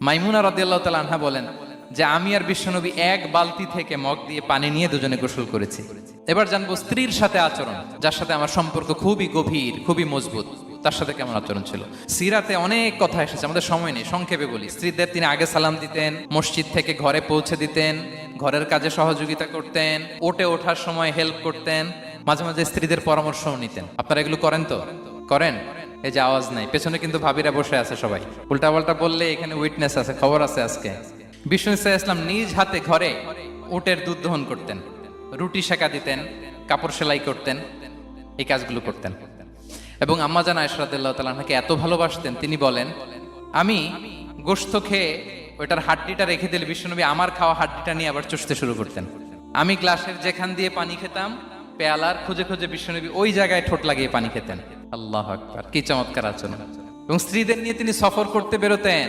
মাইমুনা রাদিয়াল্লাহু তাআলা আনহা বলেন যে আমি আর বিশ্বনবী এক বালতি থেকে মগ দিয়ে পানি নিয়ে দুজনে গোসল করেছি। এবার জানবো স্ত্রীর সাথে আচরণ, যার সাথে আমার সম্পর্ক খুবই গভীর, খুবই মজবুত, তার সাথে কেমন আচরণ ছিল। সিরাতে অনেক কথা এসেছে, আমাদের সময় নেই, সংক্ষেপে বলি। স্ত্রীদের তিনি আগে সালাম দিতেন, মসজিদ থেকে ঘরে পৌঁছে দিতেন, ঘরের কাজে সহযোগিতা করতেন, ওঠে ওঠার সময় হেল্প করতেন, মাঝে মাঝে স্ত্রীদের পরামর্শও নিতেন। আপনারা এগুলো করেন তো? করেন? এই যে আওয়াজ নাই, পেছনে কিন্তু ভাবিরা বসে আছে সবাই, উল্টাপাল্টা বললে এখানে উইটনেস আছে, খবর আছে আজকে। বিষ্ণু ইসলাম নিজ হাতে ঘরে উটের দুধ দহন করতেন, রুটি সেকা দিতেন, কাপড় সেলাই করতেন, এই কাজগুলো করতেন। এবং আম্মা জান আয়েশা রাদিয়াল্লাহু তাআলা আনহাকে এত ভালোবাসতেন, তিনি বলেন আমি গোশত খেয়ে ওইটার হাড্ডিটা রেখে দিলে বিশ্বনবী আমার খাওয়া হাড্ডিটা নিয়ে আবার চুষতে শুরু করতেন। আমি গ্লাসের যেখান দিয়ে পানি খেতাম, পেয়ালার খুঁজে খুঁজে বিশ্বনবী ওই জায়গায় ঠোঁট লাগিয়ে পানি খেতেন। আল্লাহু আকবার, কি চমৎকার আচরণ। এবং স্ত্রীদের নিয়ে তিনি সফর করতে বেরোতেন,